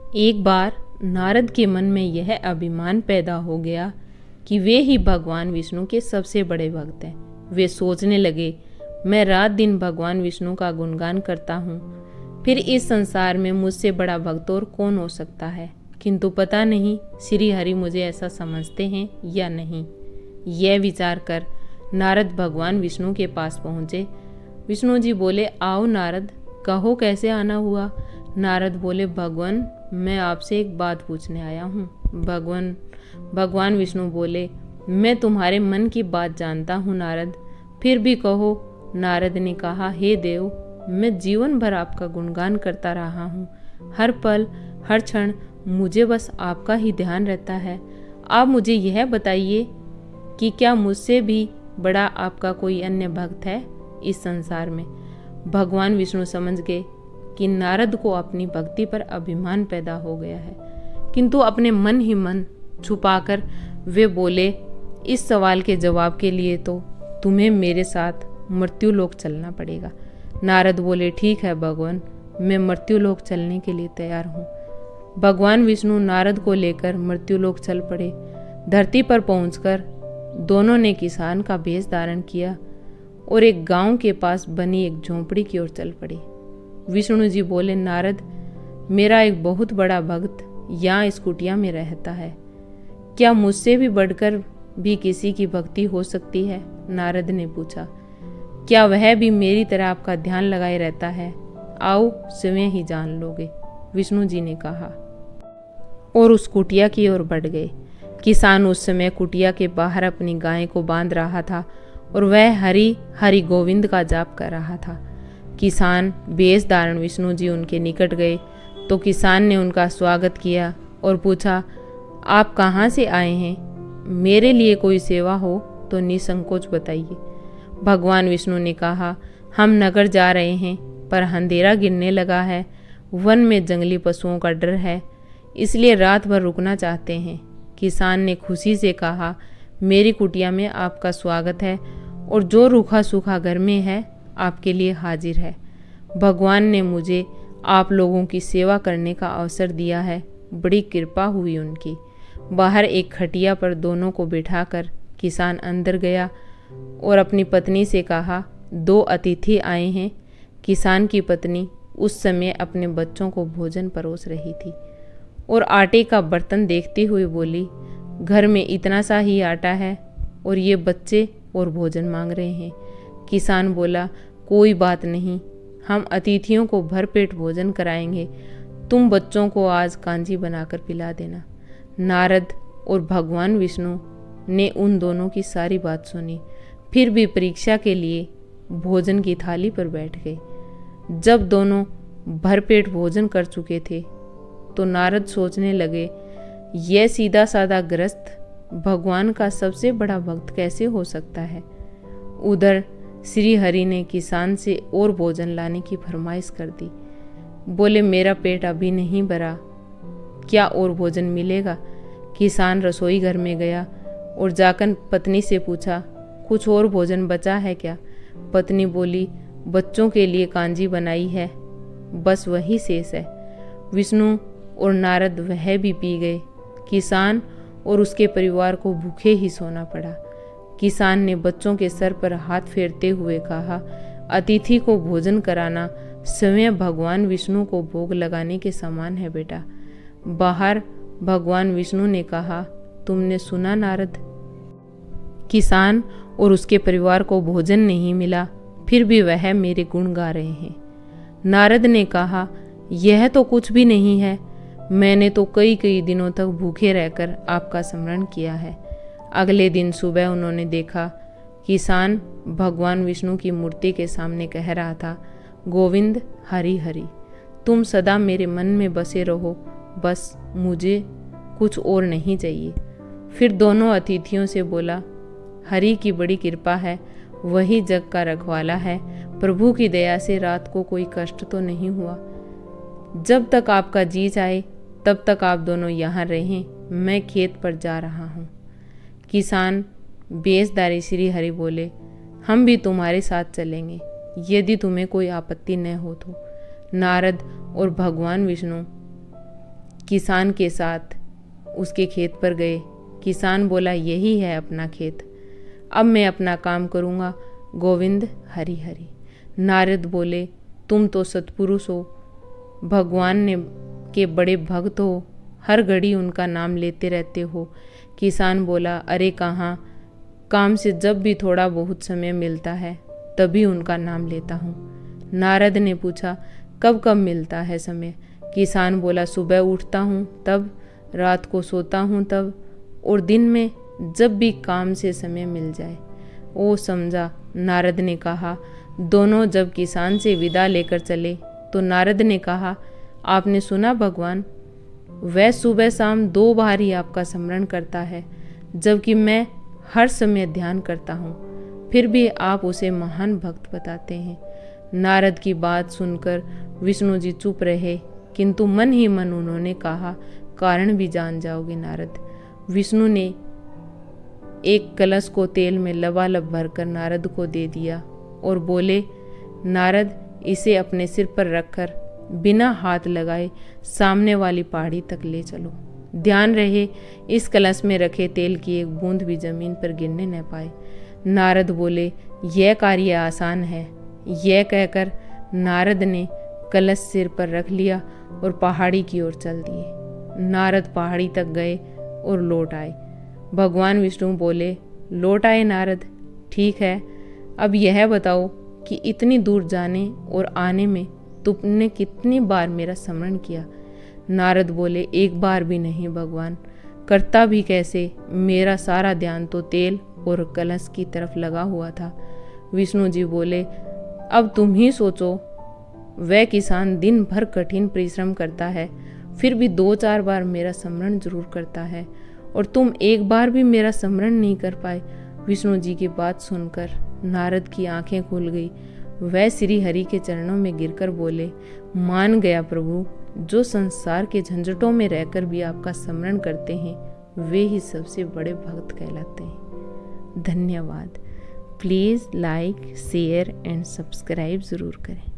एक बार नारद के मन में यह अभिमान पैदा हो गया कि वे ही भगवान विष्णु के सबसे बड़े भक्त हैं। वे सोचने लगे, मैं रात दिन भगवान विष्णु का गुणगान करता हूँ, फिर इस संसार में मुझसे बड़ा भक्त और कौन हो सकता है। किंतु पता नहीं श्री हरि मुझे ऐसा समझते हैं या नहीं। यह विचार कर नारद भगवान विष्णु के पास पहुँचे। विष्णु जी बोले, आओ नारद, कहो कैसे आना हुआ। नारद बोले, भगवान मैं आपसे एक बात पूछने आया हूँ। भगवान विष्णु बोले, मैं तुम्हारे मन की बात जानता हूँ नारद, फिर भी कहो। नारद ने कहा, हे देव, मैं जीवन भर आपका गुणगान करता रहा हूँ। हर पल हर क्षण मुझे बस आपका ही ध्यान रहता है। आप मुझे यह बताइए कि क्या मुझसे भी बड़ा आपका कोई अन्य भक्त है इस संसार में। भगवान विष्णु समझ गए कि नारद को अपनी भक्ति पर अभिमान पैदा हो गया है, किंतु अपने मन ही मन छुपाकर वे बोले, इस सवाल के जवाब के लिए तो तुम्हें मेरे साथ मृत्युलोक चलना पड़ेगा। नारद बोले, ठीक है भगवान, मैं मृत्युलोक चलने के लिए तैयार हूँ। भगवान विष्णु नारद को लेकर मृत्युलोक चल पड़े। धरती पर पहुंचकर दोनों ने किसान का भेष धारण किया और एक गांव के पास बनी एक झोंपड़ी की ओर चल पड़े। विष्णु जी बोले, नारद, मेरा एक बहुत बड़ा भक्त यहाँ इस कुटिया में रहता है। क्या मुझसे भी बढ़कर भी किसी की भक्ति हो सकती है? नारद ने पूछा। क्या वह भी मेरी तरह आपका ध्यान लगाए रहता है? आओ स्वयं ही जान लोगे, विष्णु जी ने कहा और उस कुटिया की ओर बढ़ गए। किसान उस समय कुटिया के बाहर अपनी गाय को बांध रहा था और वह हरि हरि गोविंद का जाप कर रहा था। किसान भेष धारण विष्णु जी उनके निकट गए तो किसान ने उनका स्वागत किया और पूछा, आप कहाँ से आए हैं? मेरे लिए कोई सेवा हो तो निसंकोच बताइए। भगवान विष्णु ने कहा, हम नगर जा रहे हैं, पर अंधेरा गिरने लगा है। वन में जंगली पशुओं का डर है, इसलिए रात भर रुकना चाहते हैं। किसान ने खुशी से कहा, मेरी कुटिया में आपका स्वागत है और जो रूखा सूखा घर में है आपके लिए हाजिर है। भगवान ने मुझे आप लोगों की सेवा करने का अवसर दिया है, बड़ी कृपा हुई उनकी। बाहर एक खटिया पर दोनों को बिठाकर किसान अंदर गया और अपनी पत्नी से कहा, दो अतिथि आए हैं। किसान की पत्नी उस समय अपने बच्चों को भोजन परोस रही थी और आटे का बर्तन देखती हुई बोली, घर में इतना सा ही आटा है और ये बच्चे और भोजन मांग रहे हैं। किसान बोला, कोई बात नहीं, हम अतिथियों को भरपेट भोजन कराएंगे। तुम बच्चों को आज कांजी बनाकर पिला देना। नारद और भगवान विष्णु ने उन दोनों की सारी बात सुनी, फिर भी परीक्षा के लिए भोजन की थाली पर बैठ गए। जब दोनों भरपेट भोजन कर चुके थे तो नारद सोचने लगे, यह सीधा साधा गृहस्थ भगवान का सबसे बड़ा भक्त कैसे हो सकता है। उधर श्री हरि ने किसान से और भोजन लाने की फरमाइश कर दी। बोले, मेरा पेट अभी नहीं भरा, क्या और भोजन मिलेगा? किसान रसोई घर में गया और जाकर पत्नी से पूछा, कुछ और भोजन बचा है क्या? पत्नी बोली, बच्चों के लिए कांजी बनाई है, बस वही शेष है। विष्णु और नारद वह भी पी गए। किसान और उसके परिवार को भूखे ही सोना पड़ा। किसान ने बच्चों के सर पर हाथ फेरते हुए कहा, अतिथि को भोजन कराना स्वयं भगवान विष्णु को भोग लगाने के समान है बेटा। बाहर भगवान विष्णु ने कहा, तुमने सुना नारद, किसान और उसके परिवार को भोजन नहीं मिला, फिर भी वह मेरे गुण गा रहे हैं। नारद ने कहा, यह तो कुछ भी नहीं है, मैंने तो कई दिनों तक भूखे रहकर आपका स्मरण किया है। अगले दिन सुबह उन्होंने देखा किसान भगवान विष्णु की मूर्ति के सामने कह रहा था, गोविंद हरि हरि, तुम सदा मेरे मन में बसे रहो, बस मुझे कुछ और नहीं चाहिए। फिर दोनों अतिथियों से बोला, हरि की बड़ी कृपा है, वही जग का रखवाला है, प्रभु की दया से रात को कोई कष्ट तो नहीं हुआ। जब तक आपका जी चाहे तब तक आप दोनों यहाँ रहें, मैं खेत पर जा रहा हूँ। किसान बेसदारी श्री हरि बोले, हम भी तुम्हारे साथ चलेंगे, यदि तुम्हें कोई आपत्ति न हो तो। नारद और भगवान विष्णु किसान के साथ उसके खेत पर गए। किसान बोला, यही है अपना खेत, अब मैं अपना काम करूँगा, गोविंद हरि हरि। नारद बोले, तुम तो सत्पुरुष हो, भगवान ने के बड़े भक्त हो, हर घड़ी उनका नाम लेते रहते हो। किसान बोला, अरे कहाँ, काम से जब भी थोड़ा बहुत समय मिलता है तभी उनका नाम लेता हूँ। नारद ने पूछा, कब कब मिलता है समय? किसान बोला, सुबह उठता हूँ तब, रात को सोता हूँ तब, और दिन में जब भी काम से समय मिल जाए। ओ समझा। नारद ने कहा। दोनों जब किसान से विदा लेकर चले तो नारद ने कहा, आपने सुना भगवान, वह सुबह शाम 2 बार ही आपका स्मरण करता है, जबकि मैं हर समय ध्यान करता हूँ, फिर भी आप उसे महान भक्त बताते हैं। नारद की बात सुनकर विष्णु जी चुप रहे, किंतु मन ही मन उन्होंने कहा, कारण भी जान जाओगे नारद। विष्णु ने एक कलश को तेल में लबालब भरकर नारद को दे दिया और बोले, नारद, इसे अपने सिर पर रखकर बिना हाथ लगाए सामने वाली पहाड़ी तक ले चलो। ध्यान रहे इस कलश में रखे तेल की एक बूंद भी जमीन पर गिरने न पाए। नारद बोले, यह कार्य आसान है। यह कहकर नारद ने कलश सिर पर रख लिया और पहाड़ी की ओर चल दिए। नारद पहाड़ी तक गए और लौट आए। भगवान विष्णु बोले, लौट आए नारद, ठीक है, अब यह बताओ कि इतनी दूर जाने और आने में तुमने कितनी बार मेरा स्मरण किया? नारद बोले, एक बार भी नहीं भगवान, करता भी कैसे, मेरा सारा ध्यान तो तेल और कलश की तरफ लगा हुआ था। विष्णु जी बोले, अब तुम ही सोचो, वह किसान दिन भर कठिन परिश्रम करता है, फिर भी 2-4 बार मेरा स्मरण जरूर करता है, और तुम एक बार भी मेरा स्मरण नहीं कर पाए। विष्णु जी की बात सुनकर नारद की आंखें खुल गई। वह श्री हरि के चरणों में गिरकर बोले, मान गया प्रभु, जो संसार के झंझटों में रहकर भी आपका स्मरण करते हैं वे ही सबसे बड़े भक्त कहलाते हैं। धन्यवाद। Please like, share and subscribe ज़रूर करें।